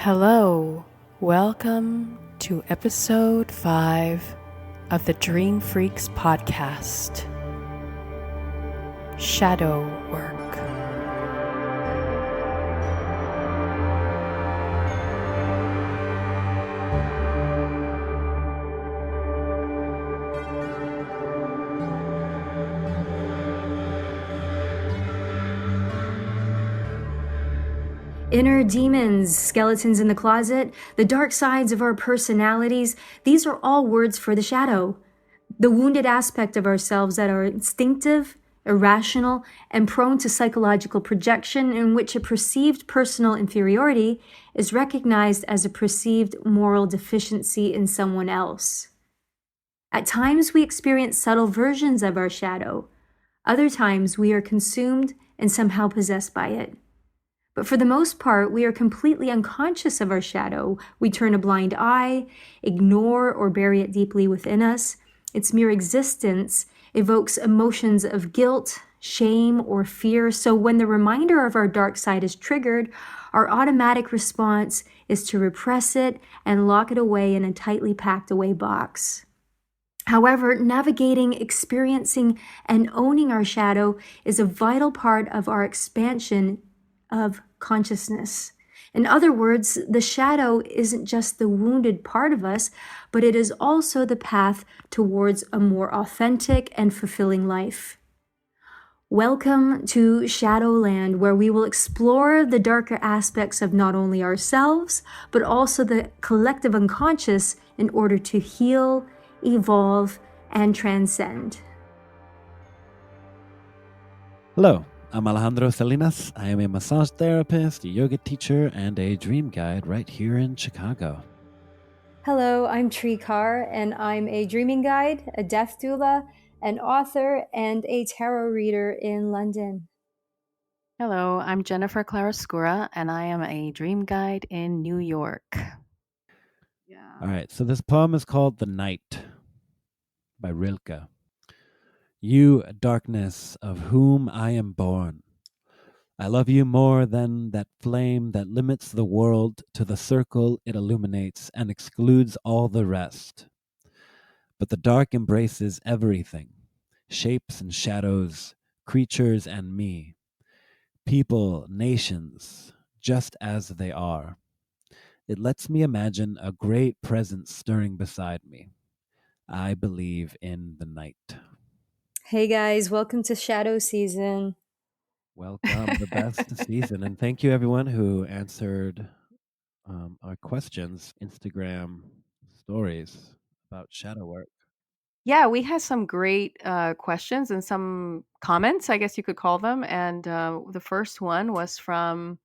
Hello, welcome to episode 5 of the Dream Freaks podcast, Shadow Work. Inner demons, skeletons in the closet, the dark sides of our personalities, these are all words for the shadow. The wounded aspect of ourselves that are instinctive, irrational, and prone to psychological projection, in which a perceived personal inferiority is recognized as a perceived moral deficiency in someone else. At times, we experience subtle versions of our shadow. Other times, we are consumed and somehow possessed by it. But for the most part, we are completely unconscious of our shadow. We turn a blind eye, ignore or bury it deeply within us. Its mere existence evokes emotions of guilt, shame, or fear. So when the reminder of our dark side is triggered, our automatic response is to repress it and lock it away in a tightly packed away box. However, navigating, experiencing, and owning our shadow is a vital part of our expansion of consciousness. In other words, the shadow isn't just the wounded part of us, but it is also the path towards a more authentic and fulfilling life. Welcome to Shadowland, where we will explore the darker aspects of not only ourselves, but also the collective unconscious in order to heal, evolve, and transcend. Hello, I'm Alejandro Salinas. I am a massage therapist, a yoga teacher, and a dream guide right here in Chicago. Hello, I'm Tree Carr, and I'm a dreaming guide, a death doula, an author, and a tarot reader in London. Hello, I'm Jennifer Clarascura, and I am a dream guide in New York. Yeah. All right, so this poem is called The Night by Rilke. You, darkness, of whom I am born, I love you more than that flame that limits the world to the circle it illuminates and excludes all the rest. But the dark embraces everything, shapes and shadows, creatures and me, people, nations, just as they are. It lets me imagine a great presence stirring beside me. I believe in the night. Hey guys, welcome to Shadow Season. Welcome, the best season. And thank you, everyone who answered our questions, Instagram stories about shadow work. Yeah, we had some great questions and some comments, I guess you could call them. And the first one was from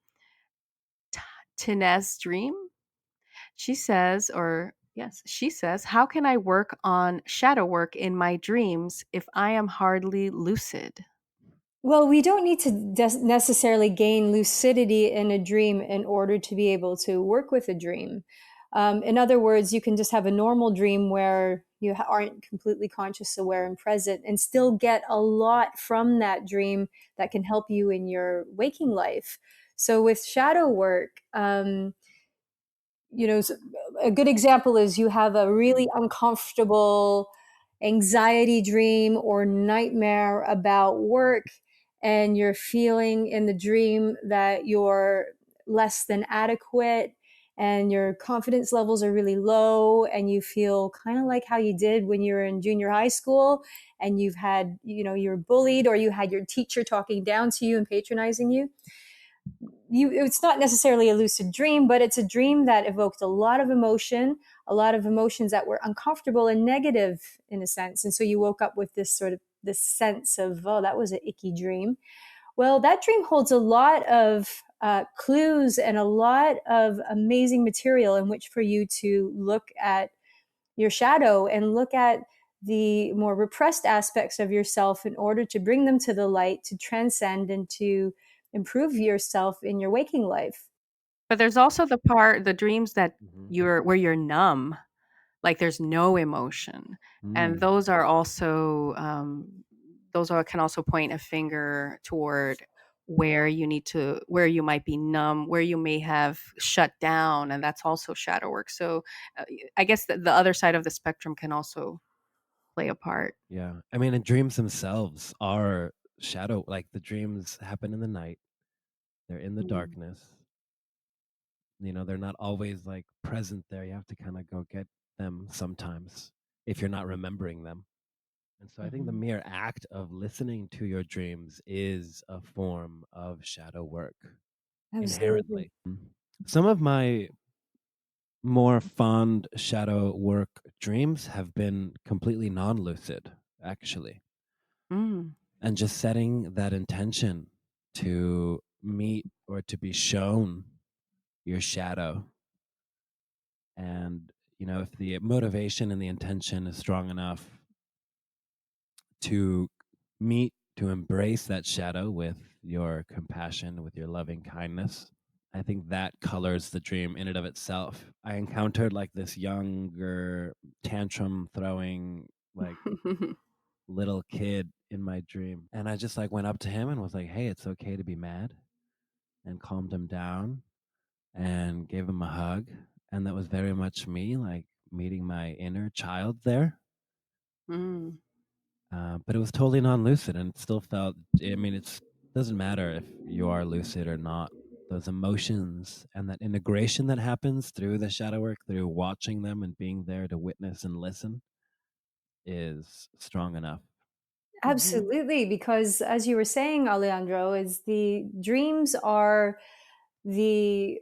Tinez Dream. She says, how can I work on shadow work in my dreams if I am hardly lucid? Well, we don't need to necessarily gain lucidity in a dream in order to be able to work with a dream. In other words, you can just have a normal dream where you aren't completely conscious, aware, and present, and still get a lot from that dream that can help you in your waking life. So with shadow work, a good example is you have a really uncomfortable anxiety dream or nightmare about work, and you're feeling in the dream that you're less than adequate and your confidence levels are really low, and you feel kind of like how you did when you were in junior high school and you've had, you're bullied, or you had your teacher talking down to you and patronizing you. It's not necessarily a lucid dream, but it's a dream that evoked a lot of emotions that were uncomfortable and negative in a sense. And so you woke up with this sense of, oh, that was an icky dream. Well, that dream holds a lot of clues and a lot of amazing material in which for you to look at your shadow and look at the more repressed aspects of yourself in order to bring them to the light, to transcend and to improve yourself in your waking life. But there's also the dreams that where you're numb, like there's no emotion, and those can also point a finger toward where where you might be numb, where you may have shut down, and that's also shadow work. So uh, I guess the other side of the spectrum can also play a part. Yeah. I mean, and dreams themselves are shadow, like the dreams happen in the night, they're in the Mm. darkness. They're not always like present there. You have to kind of go get them sometimes if you're not remembering them. And so I think the Mhm. mere act of listening to your dreams is a form of shadow work Absolutely. inherently. Some of my more fond shadow work dreams have been completely non lucid, actually. Mm. And just setting that intention to meet or to be shown your shadow. And, if the motivation and the intention is strong enough to meet, to embrace that shadow with your compassion, with your loving kindness, I think that colors the dream in and of itself. I encountered like this younger tantrum throwing like little kid in my dream, and I just like went up to him and was like, "Hey, it's okay to be mad," and calmed him down and gave him a hug, and that was very much me, like meeting my inner child there. Mm. But it was totally non-lucid, and it still felt. I mean, it doesn't matter if you are lucid or not. Those emotions and that integration that happens through the shadow work, through watching them and being there to witness and listen, is strong enough. Mhm. Absolutely, because as you were saying, Alejandro, is the dreams are the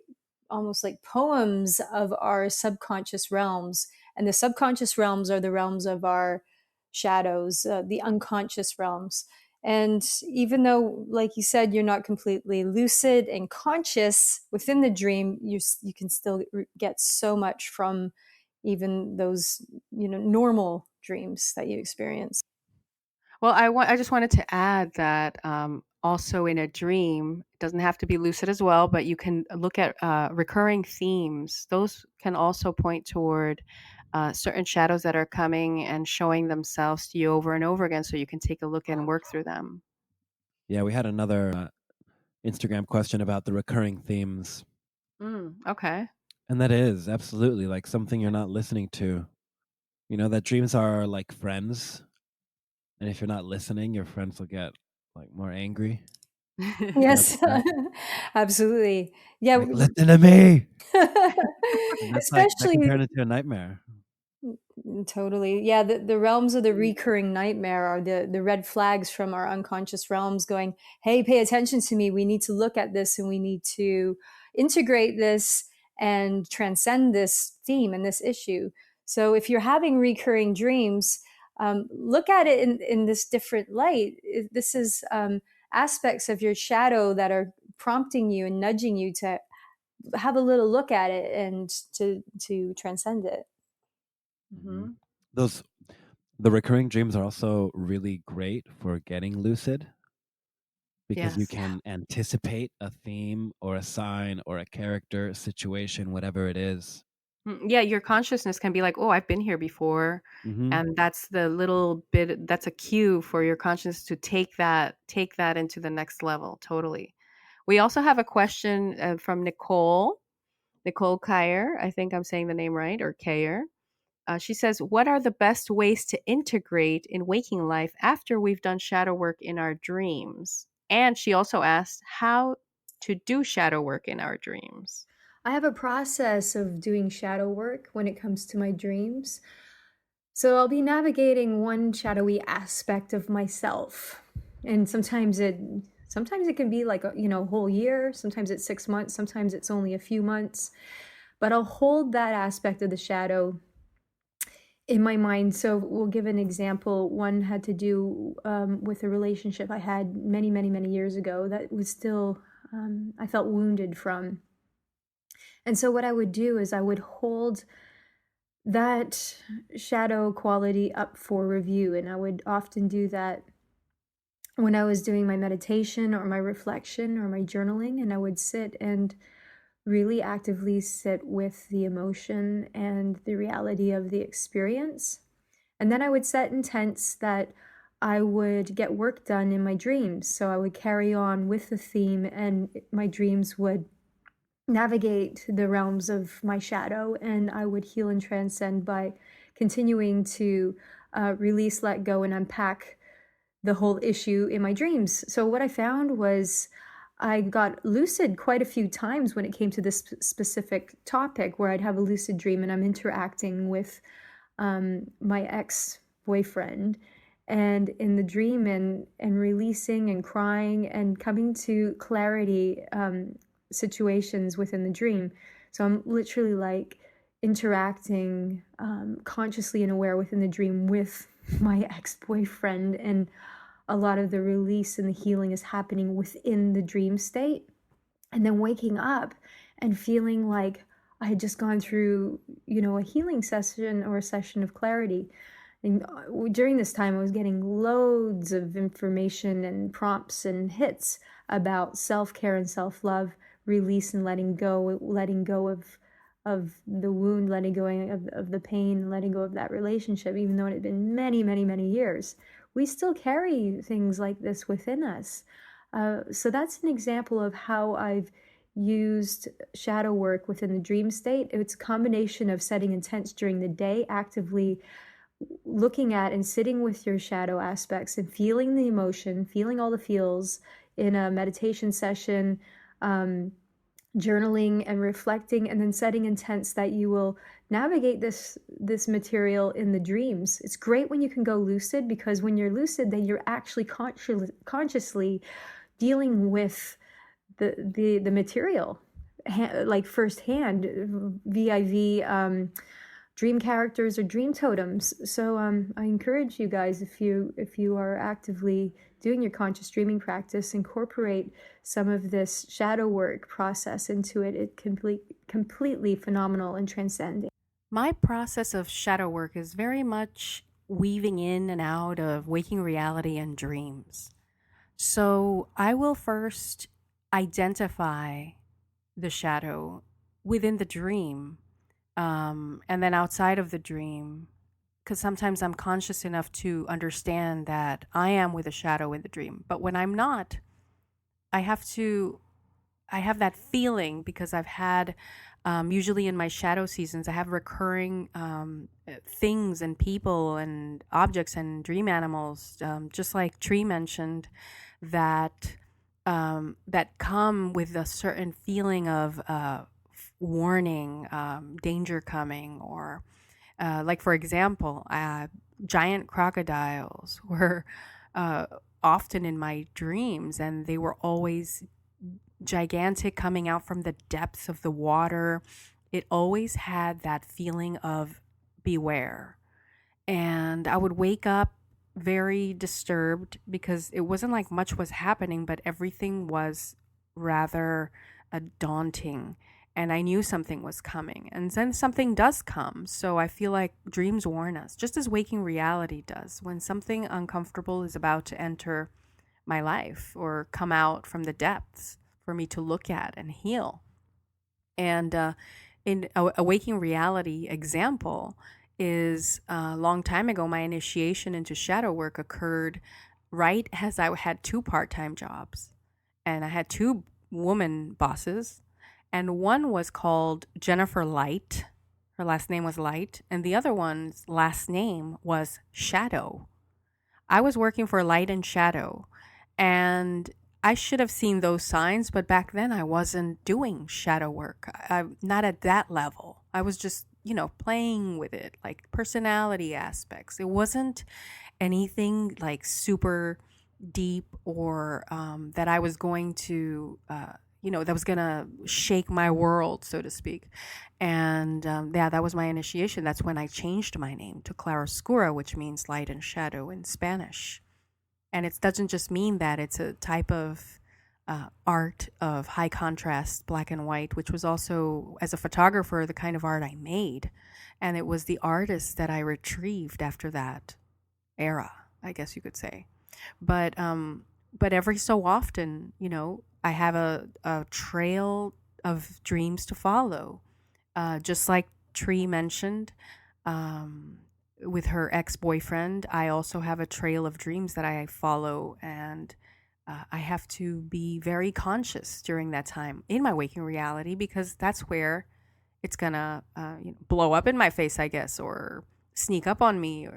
almost like poems of our subconscious realms, and the subconscious realms are the realms of our shadows, the unconscious realms. And even though, like you said, you're not completely lucid and conscious within the dream, you can still get so much from even those normal dreams that you experience. Well, I just wanted to add that also in a dream, it doesn't have to be lucid as well, but you can look at recurring themes. Those can also point toward certain shadows that are coming and showing themselves to you over and over again, so you can take a look and work through them. Yeah, we had another Instagram question about the recurring themes, Okay. and that is absolutely like something you're not listening to. That dreams are like friends, and if you're not listening, your friends will get like more angry and Yes, upset. absolutely. Yeah, Like, listen to me. And that's like that can especially turn into a nightmare. totally. Yeah, the realms of the Mm. recurring nightmare are the red flags from our unconscious realms going, hey, pay attention to me. We need to look at this and we need to integrate this and transcend this theme and this issue. So if you're having recurring dreams, look at it in this different light. This is aspects of your shadow that are prompting you and nudging you to have a little look at it and to transcend it. hmm Mhm. Those the recurring dreams are also really great for getting lucid because you Yes. can anticipate a theme or a sign or a character, a situation, whatever it is. Yeah, your consciousness can be like, "Oh, I've been here before." Mm-hmm. And that's the little bit that's a cue for your consciousness to take that into the next level, totally. We also have a question from Nicole Kyer. I think I'm saying the name right, or Kayer. She says, "What are the best ways to integrate in waking life after we've done shadow work in our dreams?" And she also asked how to do shadow work in our dreams. I have a process of doing shadow work when it comes to my dreams. So I'll be navigating one shadowy aspect of myself. And sometimes it can be like a whole year, sometimes it's 6 months, sometimes it's only a few months. But I'll hold that aspect of the shadow in my mind. So we'll give an example. One had to do with a relationship I had many, many, many years ago that was still, I felt wounded from. And so what I would do is I would hold that shadow quality up for review. And I would often do that when I was doing my meditation or my reflection or my journaling. And I would sit and really actively sit with the emotion and the reality of the experience. And then I would set intents that I would get work done in my dreams. So I would carry on with the theme, and my dreams would navigate the realms of my shadow, and I would heal and transcend by continuing to release, let go, and unpack the whole issue in my dreams. So what I found was I got lucid quite a few times when it came to this specific topic, where I'd have a lucid dream and I'm interacting with my ex-boyfriend, and in the dream, and releasing and crying and coming to clarity situations within the dream. So I'm literally like interacting consciously and aware within the dream with my ex-boyfriend, and a lot of the release and the healing is happening within the dream state. And then waking up and feeling like I had just gone through, a healing session or a session of clarity. And during this time, I was getting loads of information and prompts and hits about self-care and self-love, release and letting go of the wound, letting go of the pain, letting go of that relationship, even though it had been many, many, many years. We still carry things like this within us. So that's an example of how I've used shadow work within the dream state. It's a combination of setting intents during the day, actively looking at and sitting with your shadow aspects and feeling the emotion, feeling all the feels in a meditation session, journaling and reflecting, and then setting intents that you will navigate this material in the dreams. It's great when you can go lucid, because when you're lucid, then you're actually consciously dealing with the material, like firsthand, viv dream characters or dream totems. So I encourage you guys, if you are actively doing your conscious dreaming practice, incorporate some of this shadow work process into it. It can be completely phenomenal and transcending. My process of shadow work is very much weaving in and out of waking reality and dreams. So I will first identify the shadow within the dream, and then outside of the dream, because sometimes I'm conscious enough to understand that I am with a shadow in the dream. But when I'm not, I have that feeling, because I've had, usually in my shadow seasons, I have recurring things and people and objects and dream animals, just like Tree mentioned, that that come with a certain feeling of warning, danger coming, or like, for example, giant crocodiles were often in my dreams, and they were always gigantic, coming out from the depths of the water. It always had that feeling of beware. And I would wake up very disturbed, because it wasn't like much was happening, but everything was rather daunting. And I knew something was coming. And then something does come. So I feel like dreams warn us, just as waking reality does. When something uncomfortable is about to enter my life or come out from the depths for me to look at and heal. And in a waking reality example is, a long time ago, my initiation into shadow work occurred right as I had 2 part-time jobs, and I had 2 woman bosses, and one was called Jennifer Light. Her last name was Light, and the other one's last name was Shadow. I was working for Light and Shadow, and I should have seen those signs, but back then I wasn't doing shadow work. I'm not at that level. I was just, playing with it, like personality aspects. It wasn't anything like super deep, or that I was going to, that was going to shake my world, so to speak. And yeah, that was my initiation. That's when I changed my name to Claroscura, which means light and shadow in Spanish. And it doesn't just mean that. It's a type of art of high contrast, black and white, which was also, as a photographer, the kind of art I made. And it was the artist that I retrieved after that era, I guess you could say. But every so often, I have a trail of dreams to follow. Just like Tree mentioned, with her ex-boyfriend, I also have a trail of dreams that I follow, and I have to be very conscious during that time in my waking reality, because that's where it's gonna blow up in my face, I guess, or sneak up on me.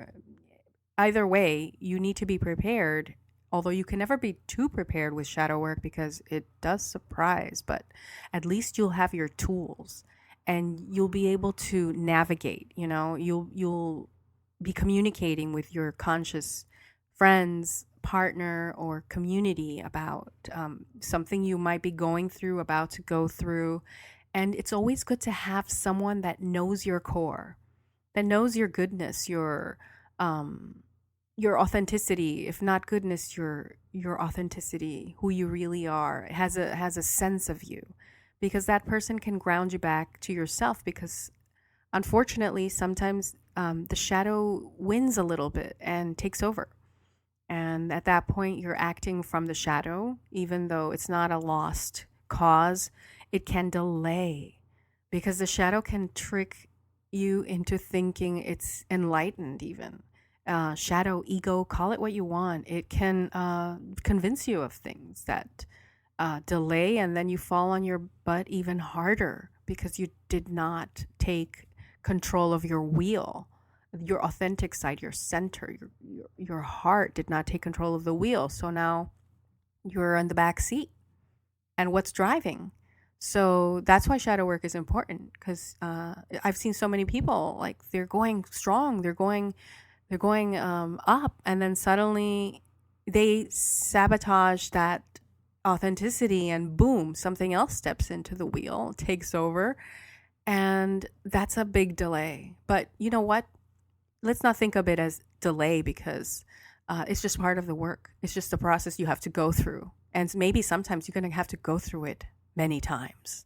Either way, you need to be prepared. Although you can never be too prepared with shadow work because it does surprise, but at least you'll have your tools and you'll be able to navigate. You'll be communicating with your conscious friends, partner, or community about something you might be going through, about to go through. And it's always good to have someone that knows your core, that knows your goodness, your authenticity. If not goodness, your authenticity, who you really are, has a sense of you, because that person can ground you back to yourself. Because unfortunately, sometimes the shadow wins a little bit and takes over. And at that point, you're acting from the shadow, even though it's not a lost cause. It can delay, because the shadow can trick you into thinking it's enlightened, even. Shadow, ego, call it what you want. It can convince you of things that delay, and then you fall on your butt even harder because you did not take control of your wheel, your authentic side, your center, your heart did not take control of the wheel. So now you're in the back seat. And what's driving? So that's why shadow work is important, because I've seen so many people, like, they're going strong, they're going up, and then suddenly they sabotage that authenticity, and boom, something else steps into the wheel, takes over, and that's a big delay. But you know what? Let's not think of it as delay, because it's just part of the work. It's just the process you have to go through. And maybe sometimes you're going to have to go through it many times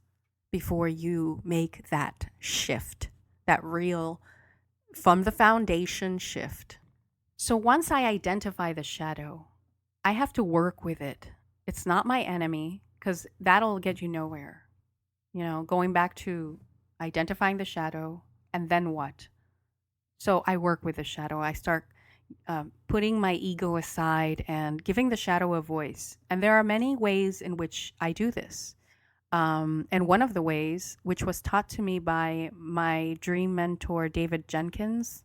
before you make that shift, that real, from the foundation shift. So once I identify the shadow, I have to work with it. It's not my enemy, because that'll get you nowhere. Going back to identifying the shadow, and then what? So I work with the shadow. I start putting my ego aside and giving the shadow a voice. And there are many ways in which I do this. And one of the ways, which was taught to me by my dream mentor, David Jenkins,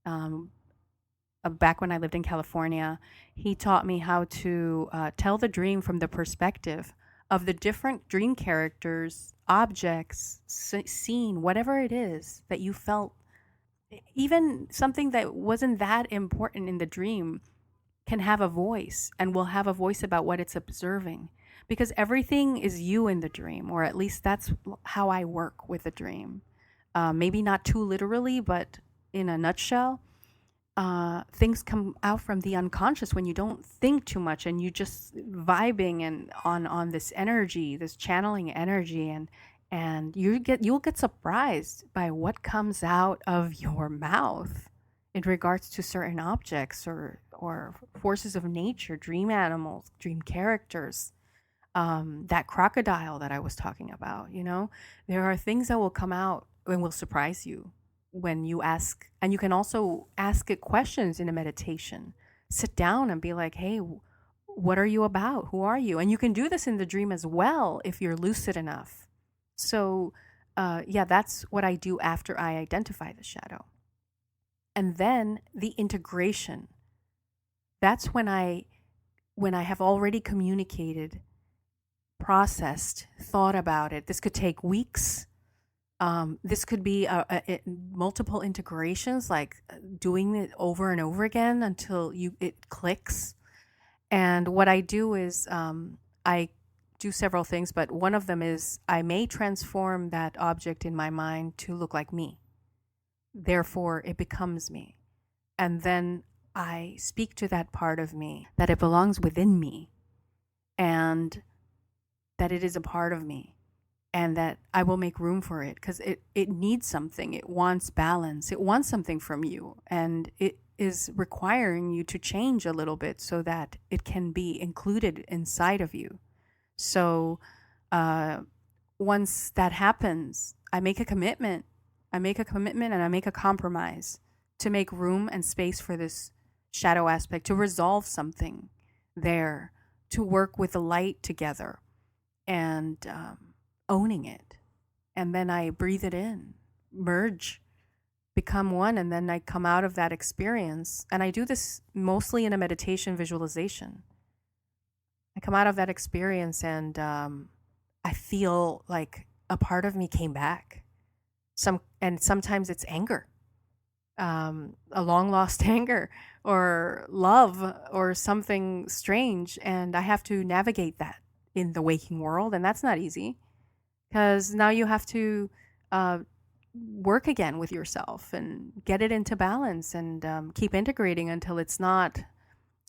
back when I lived in California, he taught me how to tell the dream from the perspective of the different dream characters, objects, scene, whatever it is that you felt. Even something that wasn't that important in the dream can have a voice, and will have a voice about what it's observing, because everything is you in the dream, or at least that's how I work with the dream. Maybe not too literally, but in a nutshell, things come out from the unconscious when you don't think too much, and you just vibing and on this energy, this channeling energy, and you'll get surprised by what comes out of your mouth in regards to certain objects or forces of nature, dream animals, dream characters. That crocodile that I was talking about, there are things that will come out and will surprise you when you ask. And you can also ask it questions in a meditation. Sit down and be like, hey, what are you about? Who are you? And you can do this in the dream as well if you're lucid enough. So, that's what I do after I identify the shadow. And then the integration. That's when I have already communicated, processed, thought about it. This could take weeks. This could be multiple integrations, like doing it over and over again until it clicks. And what I do is I do several things, but one of them is I may transform that object in my mind to look like me. Therefore, it becomes me. And then I speak to that part of me, that it belongs within me, and that it is a part of me, and that I will make room for it, because it needs something. It wants balance. It wants something from you. And it is requiring you to change a little bit so that it can be included inside of you. So once that happens, I make a commitment. And I make a compromise to make room and space for this shadow aspect, to resolve something there, to work with the light together and owning it. And then I breathe it in, merge, become one, and then I come out of that experience. And I do this mostly in a meditation visualization. I come out of that experience and I feel like a part of me came back. And sometimes it's anger, a long lost anger or love or something strange, and I have to navigate that in the waking world, and that's not easy because now you have to uh, work again with yourself and get it into balance and keep integrating until it's not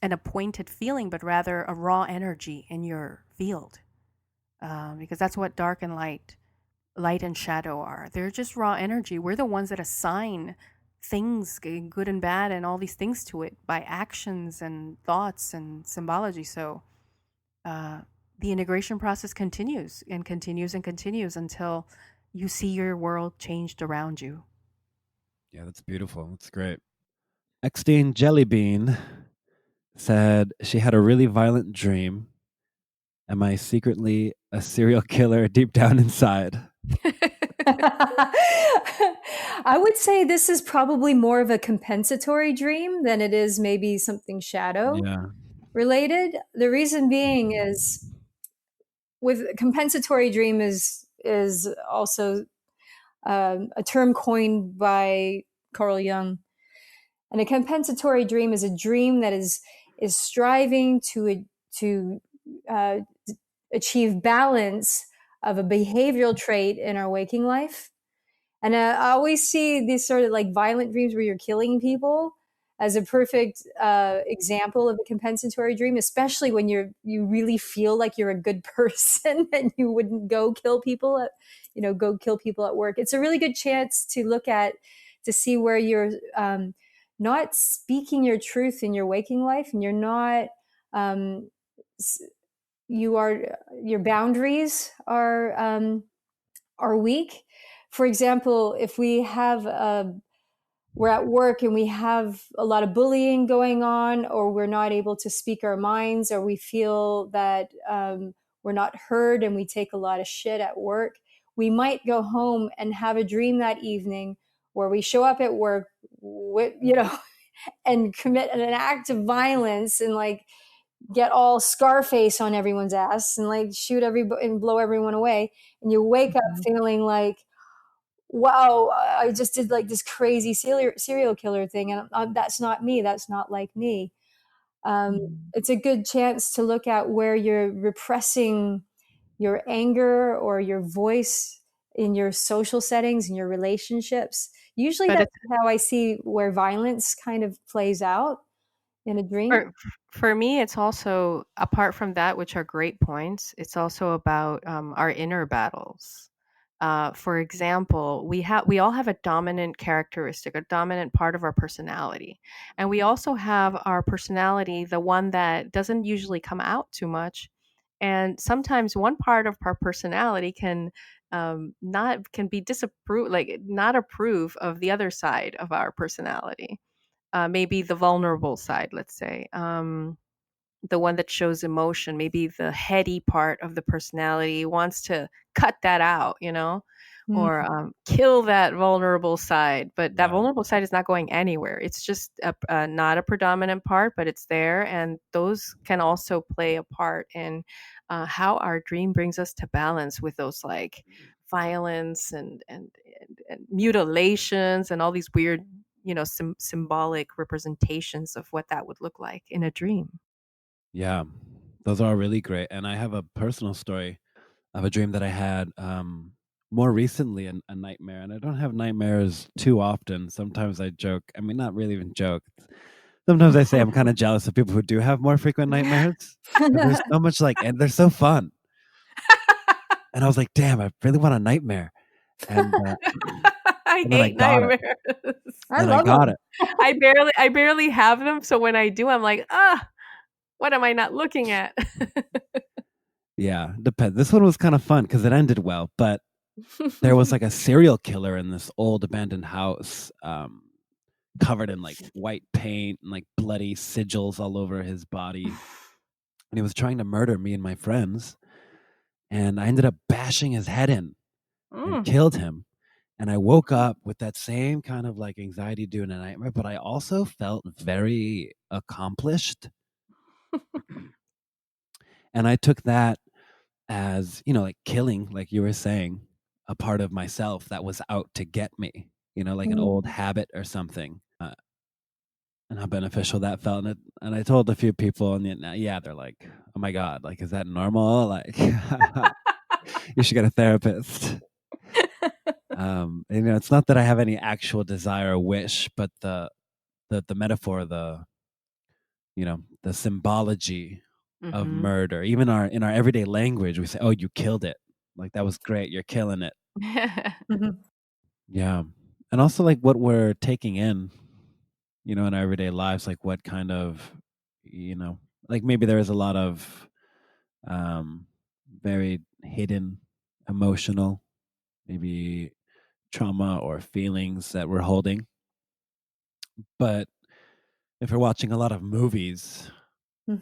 an appointed feeling, but rather a raw energy in your field. Because that's what dark and light and shadow are. They're just raw energy. We're the ones that assign things, good and bad, and all these things to it by actions and thoughts and symbology. So the integration process continues and continues and continues until you see your world changed around you. Yeah, that's beautiful. That's great. Extine Jellybean said she had a really violent dream. Am I secretly a serial killer deep down inside? I would say this is probably more of a compensatory dream than it is maybe something shadow Yeah. related. The reason being is with compensatory dream is also a term coined by Carl Jung. And a compensatory dream is a dream that is striving to uh, achieve balance of a behavioral trait in our waking life. And I always see these sort of like violent dreams where you're killing people as a perfect example of a compensatory dream, especially when you really feel like you're a good person and you wouldn't go kill people at work. It's a really good chance to look at to see where you're not speaking your truth in your waking life, and you're not your boundaries are weak. For example, if we're at work and we have a lot of bullying going on, or we're not able to speak our minds, or we feel that we're not heard and we take a lot of shit at work, we might go home and have a dream that evening where we show up at work and commit an act of violence and like get all Scarface on everyone's ass and like shoot everybody and blow everyone away. And you wake up feeling like, wow, I just did like this crazy serial killer thing. And that's not me. That's not like me. It's a good chance to look at where you're repressing your anger or your voice in your social settings, in your relationships. Usually But that's it's how I see where violence kind of plays out in a dream. for me, it's also apart from that, which are great points. It's also about our inner battles. For example, we all have a dominant characteristic, a dominant part of our personality, and we also have our personality, the one that doesn't usually come out too much. And sometimes one part of our personality not can be disapprove, like not approve of the other side of our personality, maybe the vulnerable side, let's say, the one that shows emotion, maybe the heady part of the personality wants to cut that out, Mm. or kill that vulnerable side. But that Yeah. vulnerable side is not going anywhere. It's just not a predominant part, but it's there. And those can also play a part in how our dream brings us to balance with those like violence and mutilations and all these weird symbolic representations of what that would look like in a dream. Yeah. Those are really great. And I have a personal story of a dream that I had more recently, a nightmare. And I don't have nightmares too often. Sometimes I joke. I mean, not really even joke. Sometimes I say I'm kind of jealous of people who do have more frequent nightmares. 'Cause there's so much and they're so fun. And I was like, damn, I really want a nightmare. And, I and then I hate got it. nightmares. I And I love got them. it. I barely have them, so when I do, I'm like, what am I not looking at? Yeah, depends. This one was kind of fun because it ended well, but there was like a serial killer in this old abandoned house. covered in like white paint and like bloody sigils all over his body. And he was trying to murder me and my friends. And I ended up bashing his head in and Mm. killed him. And I woke up with that same kind of like anxiety during a nightmare, but I also felt very accomplished. And I took that as, like killing, like you were saying, a part of myself that was out to get me, like an old habit or something. And how beneficial that felt. And I told a few people, and they're like, "Oh my god, like, is that normal? Like, you should get a therapist." It's not that I have any actual desire or wish, but the metaphor, the symbology of Mm-hmm. murder. Even in our everyday language, we say, "Oh, you killed it! Like that was great. You're killing it." Yeah, and also like what we're taking in our everyday lives, like what kind of, you know, like maybe there is a lot of um, very hidden emotional, maybe trauma or feelings that we're holding. But if we're watching a lot of movies,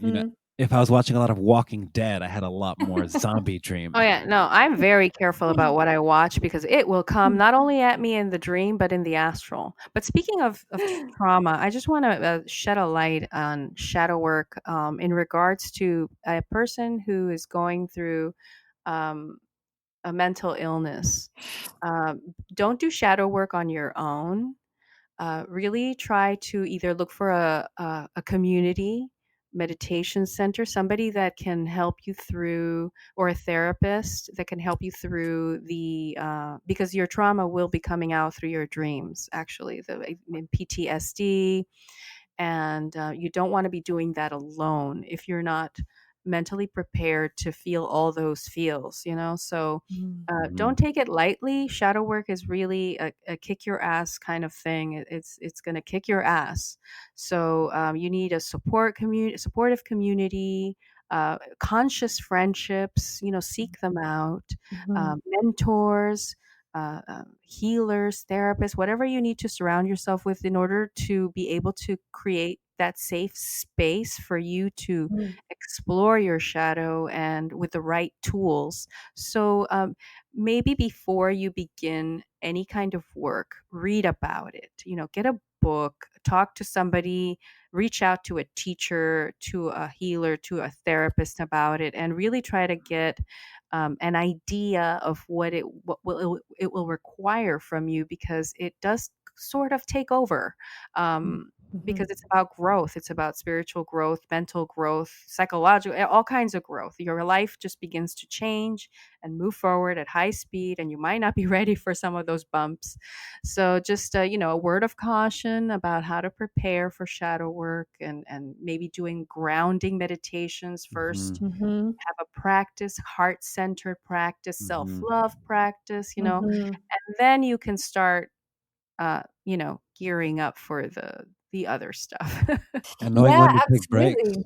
you know, Mm-hmm. if I was watching a lot of Walking Dead, I had a lot more zombie Oh dreams. yeah, no, I'm very careful about what I watch because it will come not only at me in the dream but in the astral. But speaking of trauma, I just want to shed a light on shadow work in regards to a person who is going through um, a mental illness. Um, don't do shadow work on your own. Really try to either look for a community meditation center, somebody that can help you through, or a therapist that can help you through because your trauma will be coming out through your dreams, actually, PTSD. And you don't want to be doing that alone if you're not mentally prepared to feel all those feels. So Mhm. don't take it lightly. Shadow work is really a kick your ass kind of thing. It's going to kick your ass. So you need a supportive community, conscious friendships. Seek them out. Mm-hmm. Mentors, healers, therapists, whatever you need to surround yourself with in order to be able to create that safe space for you to explore your shadow, and with the right tools. So maybe before you begin any kind of work, read about it. Get a book, talk to somebody, reach out to a teacher, to a healer, to a therapist about it, and really try to get an idea of what it will require from you, because it does sort of take over. Mm-hmm. Because it's about growth, it's about spiritual growth, mental growth, psychological, all kinds of growth. Your life just begins to change and move forward at high speed, and you might not be ready for some of those bumps. So just a word of caution about how to prepare for shadow work, and maybe doing grounding meditations first. Mhm. Mm-hmm. Have a practice, heart-centered practice, Mhm. self-love practice, Mm-hmm. and then you can start gearing up for the other stuff. And knowing Yeah, when to take breaks. absolutely.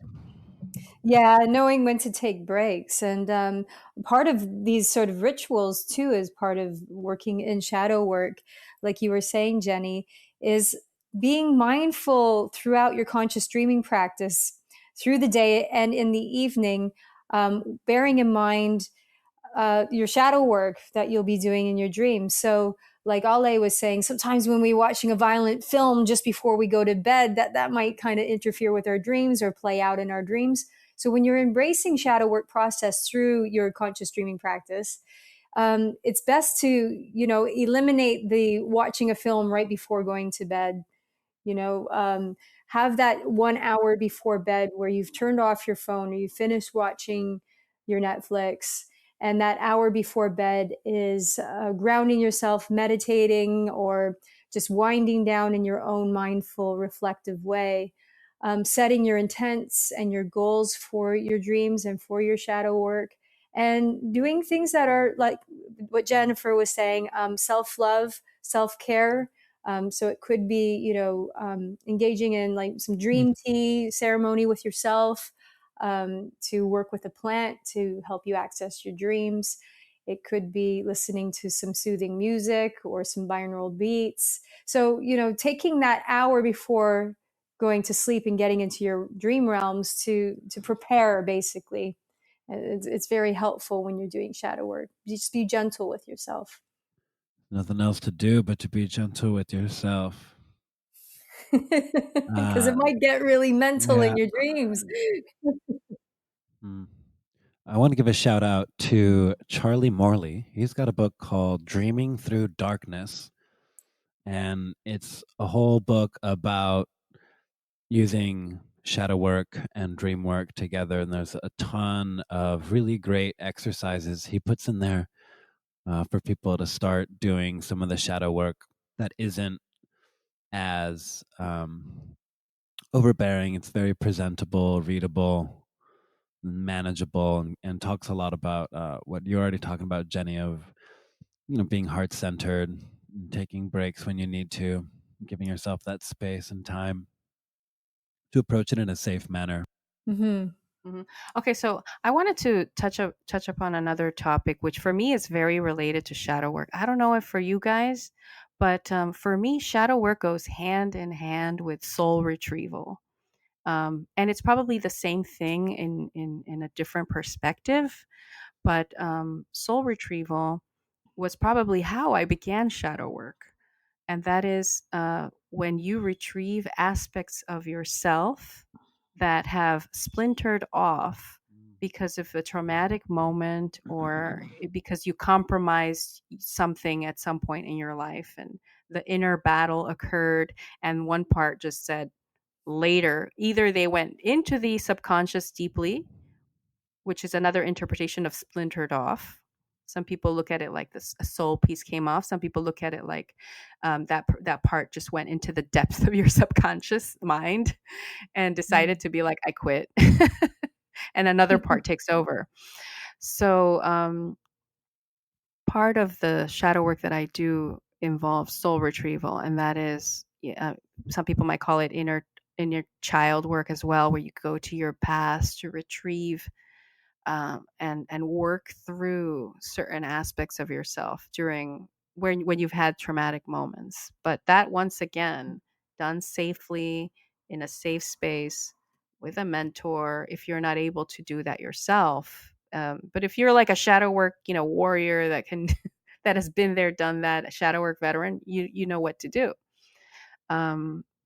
Yeah, knowing when to take breaks. And part of these sort of rituals, too, is part of working in shadow work, like you were saying, Jenny, is being mindful throughout your conscious dreaming practice through the day and in the evening, bearing in mind your shadow work that you'll be doing in your dreams. So, like Ale was saying, sometimes when we're watching a violent film just before we go to bed, that might kind of interfere with our dreams or play out in our dreams. So, when you're embracing shadow work process through your conscious dreaming practice, it's best to eliminate the watching a film right before going to bed. you know um, have that 1 hour before bed where you've turned off your phone or you finished watching your Netflix, and that hour before bed is grounding yourself, meditating, or just winding down in your own mindful reflective way, setting your intents and your goals for your dreams and for your shadow work, and doing things that are like what Jennifer was saying, self-love, self-care. So it could be, engaging in like some dream tea ceremony with yourself, to work with a plant to help you access your dreams. It could be listening to some soothing music or some binaural beats. So, taking that hour before going to sleep and getting into your dream realms to prepare, basically. It's very helpful when you're doing shadow work. Just be gentle with yourself. Nothing else to do but to be gentle with yourself. Because it Uh, might get really mental yeah. in your dreams. Mm. I want to give a shout out to Charlie Morley. He's got a book called Dreaming Through Darkness, and it's a whole book about using shadow work and dream work together. And there's a ton of really great exercises he puts in there for people to start doing some of the shadow work that isn't as overbearing. It's very presentable, readable, manageable, and talks a lot about what you're already talking about, Jenny, of being heart centered, taking breaks when you need to, giving yourself that space and time to approach it in a safe manner. Mm-hmm. Mhm. Okay, so I wanted to touch upon another topic, which for me is very related to shadow work. I don't know if for you guys, but for me, shadow work goes hand in hand with soul retrieval, and it's probably the same thing in a different perspective. But soul retrieval was probably how I began shadow work, and that is when you retrieve aspects of yourself that have splintered off because of a traumatic moment or because you compromised something at some point in your life and the inner battle occurred and one part just said later either they went into the subconscious deeply, which is another interpretation of splintered off. Some people look at it like this a soul piece came off. Some people look at it like that part just went into the depths of your subconscious mind and decided to be like, I quit, and another part takes over. So part of the shadow work that I do involves soul retrieval, and that is, yeah, some people might call it inner child work as well, where you go to your past to retrieve and work through certain aspects of yourself during when you've had traumatic moments. But that once again done safely in a safe space with a mentor. If you're not able to do that yourself, but if you're like a shadow work, warrior that can that has been there, done that, a shadow work veteran, you know what to do.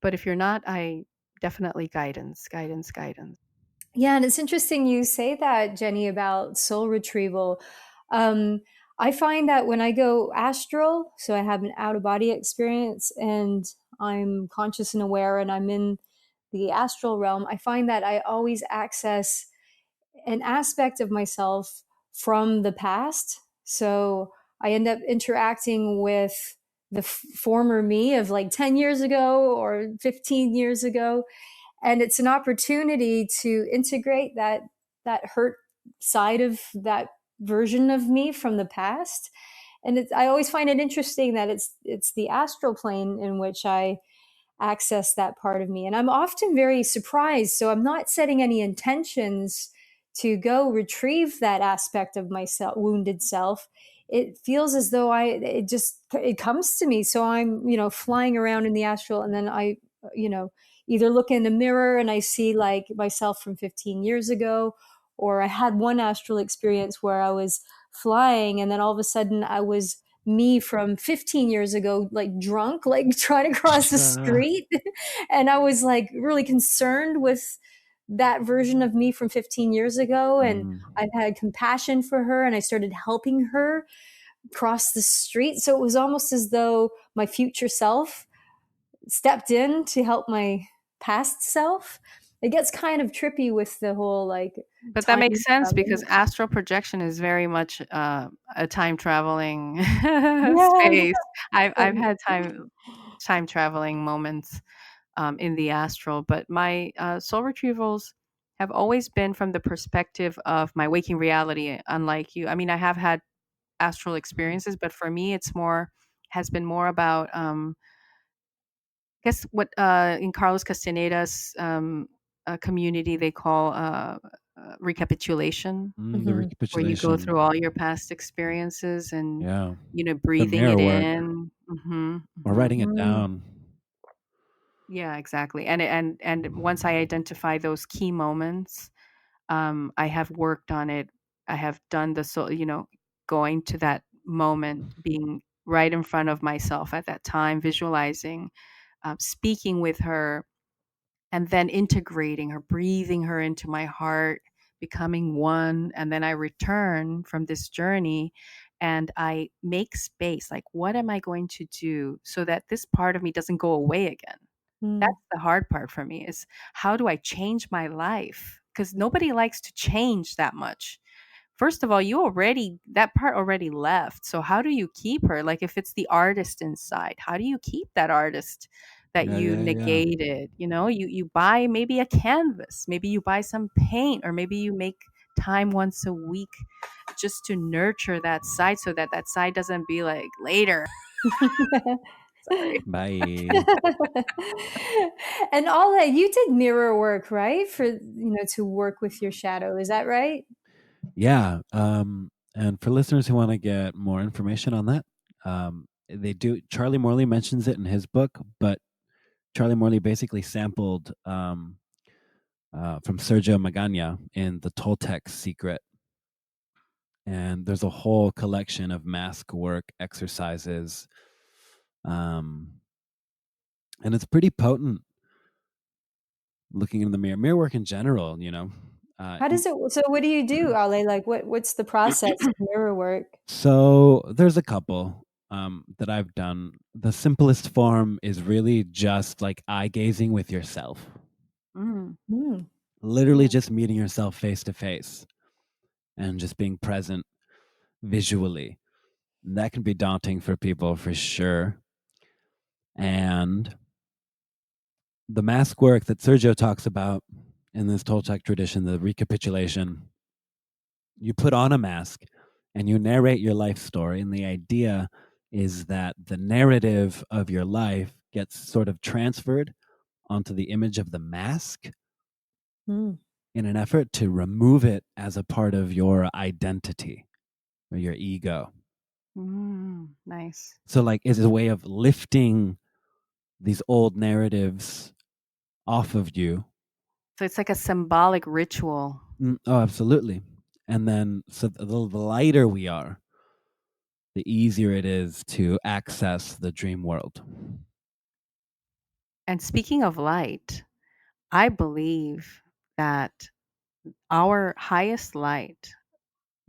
But if you're not, I definitely guidance. Yeah, and it's interesting you say that, Jenny, about soul retrieval. Um, I find that when I go astral, so I have an out of body experience and I'm conscious and aware and I'm in the astral realm, I find that I always access an aspect of myself from the past. So I end up interacting with the former me of like 10 years ago or 15 years ago, and it's an opportunity to integrate that hurt side of that version of me from the past. And I always find it interesting that it's the astral plane in which I access that part of me. And I'm often very surprised. So I'm not setting any intentions to go retrieve that aspect of my wounded self. It feels as though it comes to me. So I'm, flying around in the astral, and then I, you know, either look in a mirror and I see like myself from 15 years ago, or I had one astral experience where I was flying and then all of a sudden I was me from 15 years ago, like drunk, like trying to cross the street. And I was like really concerned with that version of me from 15 years ago. And Mm. I had compassion for her and I started helping her cross the street. So it was almost as though my future self stepped in to help my past self. It gets kind of trippy with the whole like But that time makes sense because travel. astral projection is very much a time traveling Yeah, yeah. space. I've But, had time traveling moments in the astral, but my soul retrievals have always been from the perspective of my waking reality. Unlike you, I mean, I have had astral experiences, but for me, it's more has been more about I guess what in Carlos Castaneda's community they call recapitulation, The Mhm. where you go recapitulation. through all your past experiences and, Yeah. The breathing it mirror work in. or writing it Mm. down. Yeah, exactly. And once I identify those key moments, I have worked on it. I have done the going to that moment, being right in front of myself at that time, visualizing, speaking with her, and then integrating her, breathing her into my heart, becoming one. And then I return from this journey and I make space. Like, what am I going to do so that this part of me doesn't go away again? Mm. That's the hard part for me, is how do I change my life? Because nobody likes to change that much. First of all, that part already left. So how do you keep her? Like, if it's the artist inside, how do you keep that artist that Yeah, you yeah, yeah. negated? You buy maybe a canvas, maybe you buy some paint, or maybe you make time once a week just to nurture that side so that that side doesn't be like later. Sorry. Bye. And all that you did mirror work, right? For to work with your shadow. Is that right? Yeah. And for listeners who want to get more information on that, they do. Charlie Morley mentions it in his book, but Charlie Morley basically sampled from Sergio Magana in The Toltec Secret. And there's a whole collection of mask work exercises. And it's pretty potent looking in the mirror. Mirror work in general, Uh, How does it so what do you do, Ale? Like what's the process of mirror work? so there's a couple that I've done. The simplest form is really just like eye gazing with yourself, Mm, Mm. literally just meeting yourself face to face and just being present visually. That can be daunting for people for sure. And the mask work that Sergio talks about in this Toltec tradition, the recapitulation, you put on a mask and you narrate your life story. And the idea is that the narrative of your life gets sort of transferred onto the image of the mask Mm. in an effort to remove it as a part of your identity or your ego. nice. So, like, it's a way of lifting these old narratives off of you. So it's like a symbolic ritual. Oh, absolutely. And then, so the lighter we are, the easier it is to access the dream world. And speaking of light, I believe that our highest light,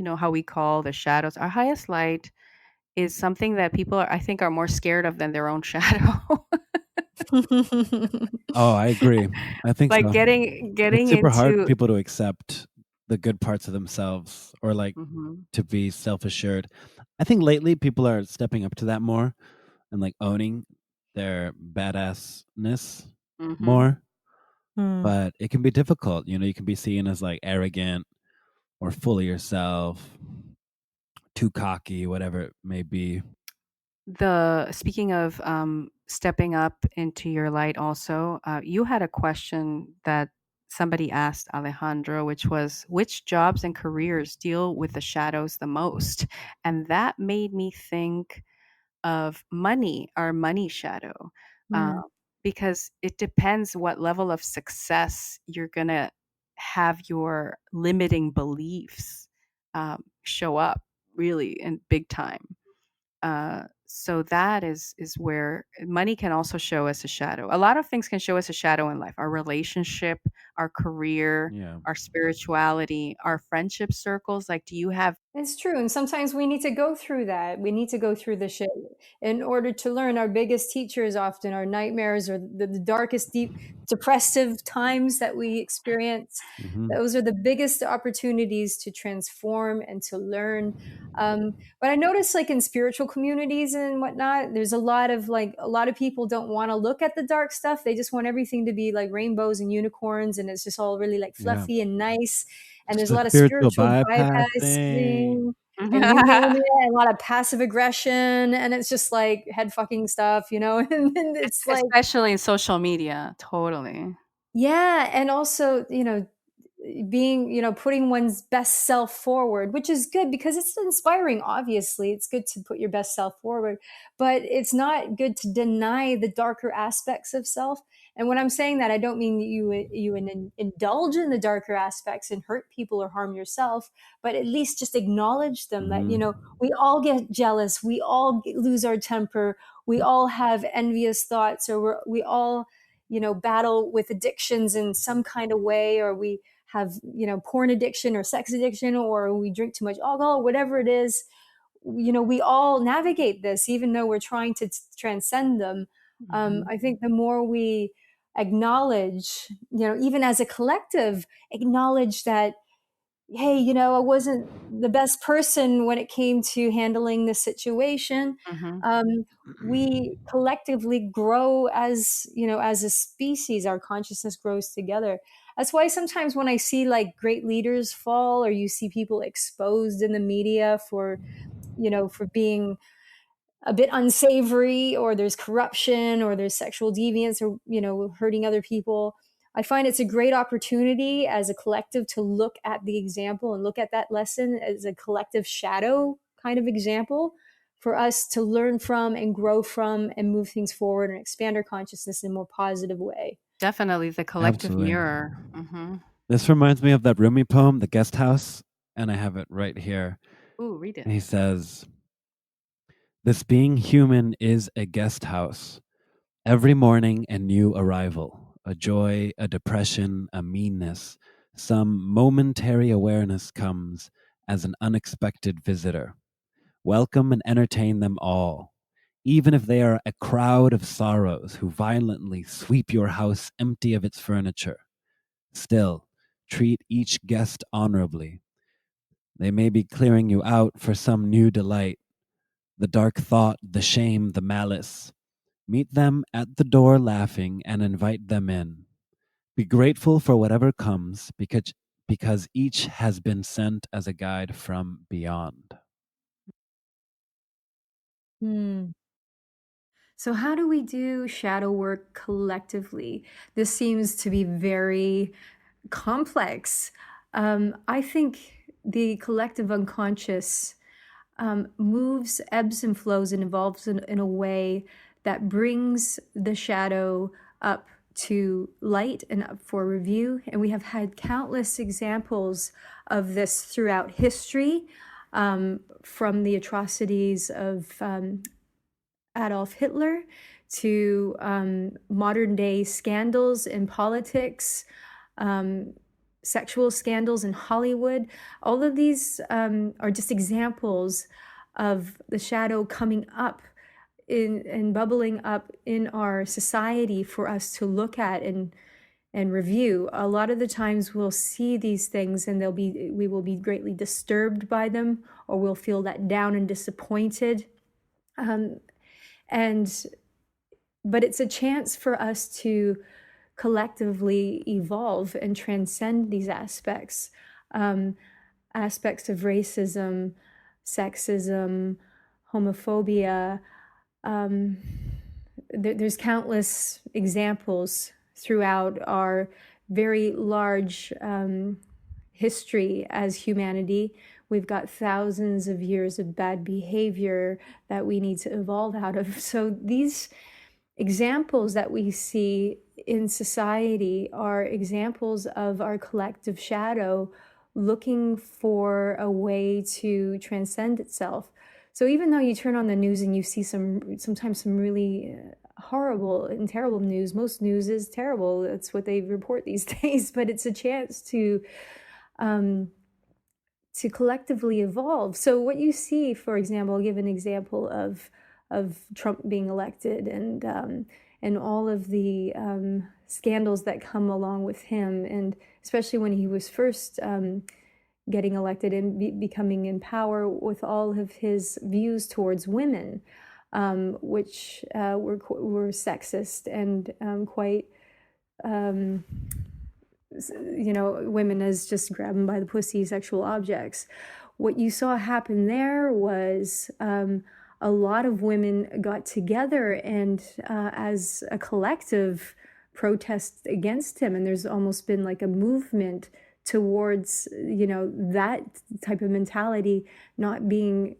how we call the shadows, our highest light is something that people I think are more scared of than their own shadow. Oh, I agree. I think Like so. getting It's super hard for into. people to accept the good parts of themselves or like Mhm, to be self assured. I think lately people are stepping up to that more and like owning their badassness mhm. more, Mm. but it can be difficult. You can be seen as like arrogant or full of yourself, too cocky, whatever it may be. The Speaking of stepping up into your light, also, you had a question that somebody asked Alejandro, which was, which jobs and careers deal with the shadows the most? And that made me think of money, our money shadow, uh, Mm. because it depends what level of success you're going to have your limiting beliefs show up really in big time. So that is where money can also show us a shadow. A lot of things can show us a shadow in life: our relationship, our career, Yeah. our spirituality, our friendship circles. Like, do you have? It's true. And sometimes we need to go through that. We need to go through the shit in order to learn. Our biggest teachers often are nightmares or the darkest, deep, depressive times that we experience. Hmm. Those are the biggest opportunities to transform and to learn. But I notice, like in spiritual communities and whatnot, there's a lot of people don't want to look at the dark stuff. They just want everything to be like rainbows and unicorns, and it's just all really like Yeah. fluffy and nice, and Just there's a the lot of spiritual spiritual bypassing. bypassing and you name it, and a lot of passive aggression, and it's just like head fucking stuff, and it's like, Especially in social media, totally. yeah, and also, being, putting one's best self forward, which is good because it's inspiring. Obviously, it's good to put your best self forward, but it's not good to deny the darker aspects of self. And when I'm saying that, I don't mean you indulge in the darker aspects and hurt people or harm yourself, but at least just acknowledge them. That we all get jealous, we all lose our temper, we all have envious thoughts, or we all battle with addictions in some kind of way, or we have porn addiction or sex addiction, or we drink too much alcohol, whatever it is. We all navigate this, even though we're trying to transcend them. I think the more we acknowledge, even as a collective, acknowledge that, hey, I wasn't the best person when it came to handling the situation. We collectively grow as a species. Our consciousness grows together. That's why sometimes when I see like great leaders fall, or you see people exposed in the media for being a bit unsavory, or there's corruption, or there's sexual deviance, or hurting other people, I find it's a great opportunity as a collective to look at the example and look at that lesson as a collective shadow kind of example for us to learn from and grow from and move things forward and expand our consciousness in a more positive way. Definitely the collective Absolutely. mirror. This reminds me of that Rumi poem, The Guest House, and I have it right here. Ooh, read it. And he says, "This being human is a guest house. Every morning a new arrival, a joy, a depression, a meanness, some momentary awareness comes as an unexpected visitor. Welcome and entertain them all, even if they are a crowd of sorrows who violently sweep your house empty of its furniture. Still, treat each guest honorably. They may be clearing you out for some new delight, the dark thought, the shame, the malice. Meet them at the door laughing and invite them in. Be grateful for whatever comes because each has been sent as a guide from beyond." So how do we do shadow work collectively? This seems to be very complex. I think the collective unconscious moves, ebbs and flows, and evolves in a way that brings the shadow up to light and up for review. And we have had countless examples of this throughout history, from the atrocities of Adolf Hitler to modern day scandals in politics, sexual scandals in Hollywood. All of these are just examples of the shadow coming up and bubbling up in our society for us to look at and review. A lot of the times we'll see these things and we will be greatly disturbed by them, or we'll feel let down and disappointed. But it's a chance for us to collectively evolve and transcend these aspects of racism, sexism, homophobia. There's countless examples throughout our very large history as humanity. We've got thousands of years of bad behavior that we need to evolve out of. So these examples that we see in society are examples of our collective shadow looking for a way to transcend itself. So even though you turn on the news and you see sometimes some really horrible and terrible news, most news is terrible. That's what they report these days. But it's a chance to collectively evolve. So what you see, for example, I'll give an example of Trump being elected and all of the scandals that come along with him, and especially when he was first getting elected and becoming in power, with all of his views towards women, which were sexist and quite, women as just grab them by the pussy, sexual objects. What you saw happen there was a lot of women got together and as a collective protest against him. And there's almost been like a movement towards, that type of mentality not being,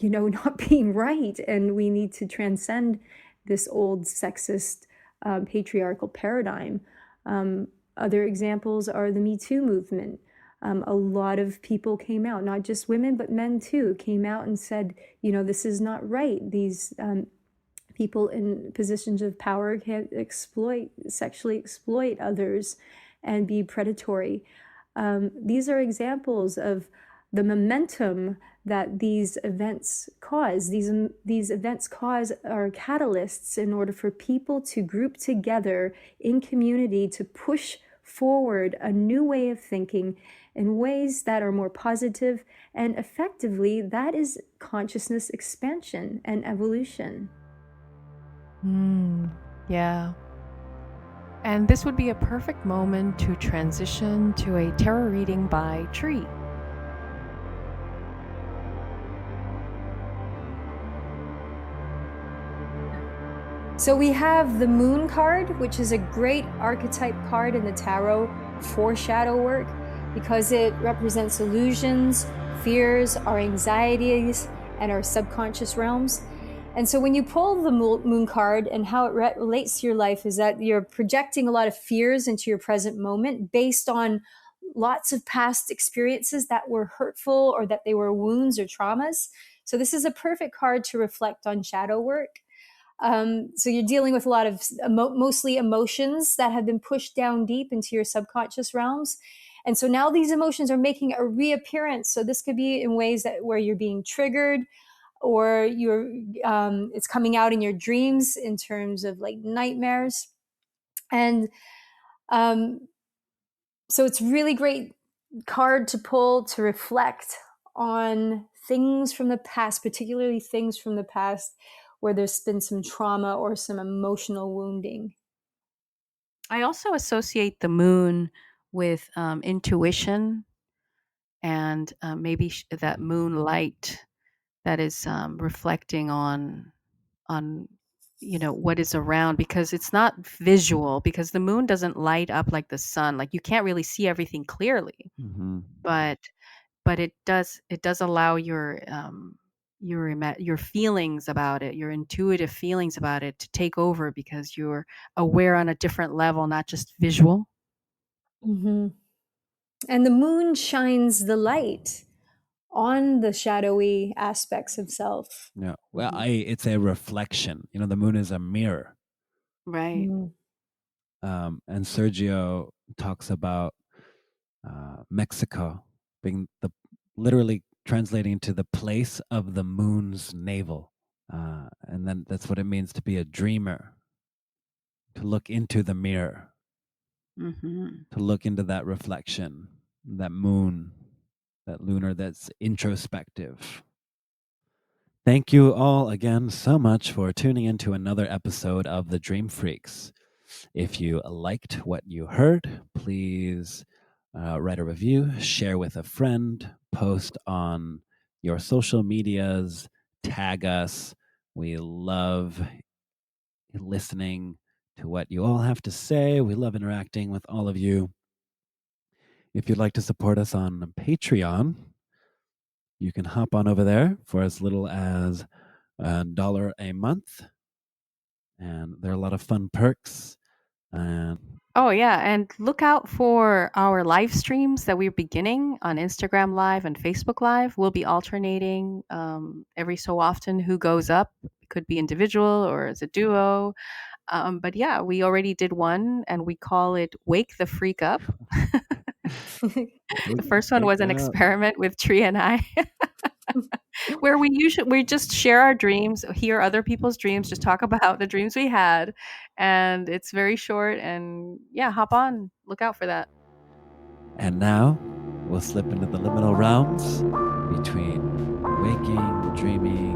not being right. And we need to transcend this old sexist, patriarchal paradigm. Other examples are the Me Too movement. A lot of people came out, not just women, but men too, came out and said, this is not right. These people in positions of power can sexually exploit others and be predatory. These are examples of the momentum that these events cause. These events cause are catalysts in order for people to group together in community to push forward a new way of thinking in ways that are more positive, and effectively that is consciousness expansion and evolution. Yeah. And this would be a perfect moment to transition to a tarot reading by Tree. So we have the Moon card, which is a great archetype card in the tarot for shadow work because it represents illusions, fears, our anxieties, and our subconscious realms. And so when you pull the Moon card, and how it relates to your life is that you're projecting a lot of fears into your present moment based on lots of past experiences that were hurtful or that they were wounds or traumas. So this is a perfect card to reflect on shadow work. So you're dealing with a lot of mostly emotions that have been pushed down deep into your subconscious realms. And so now these emotions are making a reappearance. So this could be in ways that where you're being triggered, or it's coming out in your dreams in terms of like nightmares. And so it's really great card to pull to reflect on things from the past, particularly things from the past where there's been some trauma or some emotional wounding. I also associate the moon with intuition and maybe that moonlight that is reflecting on what is around, because it's not visual, because the moon doesn't light up like the sun. Like you can't really see everything clearly, Mm-hmm. but it does allow your feelings about it, your intuitive feelings about it, to take over because you're aware on a different level, not just visual. Mm-hmm. And the moon shines the light on the shadowy aspects of self. Yeah. Well, it's a reflection. The moon is a mirror. Right. And Sergio talks about Mexico being literally translating to the place of the moon's navel. And then that's what it means to be a dreamer, to look into the mirror, to look into that reflection, that moon, that lunar, that's introspective. Thank you all again so much for tuning into another episode of The Dream Freaks. If you liked what you heard, please write a review, share with a friend, post on your social medias, tag us. We love listening to what you all have to say. We love interacting with all of you. If you'd like to support us on Patreon, you can hop on over there for as little as $1 a month. And there are a lot of fun perks. And Oh yeah, and look out for our live streams that we're beginning on Instagram Live and Facebook Live. We'll be alternating every so often who goes up. It could be individual or as a duo. But yeah, we already did one, and we call it Wake the Freak Up. The first one was an experiment with Tree and I, where we just share our dreams, hear other people's dreams, just talk about the dreams we had, and it's very short. And yeah, hop on, look out for that. And now we'll slip into the liminal realms between waking, dreaming,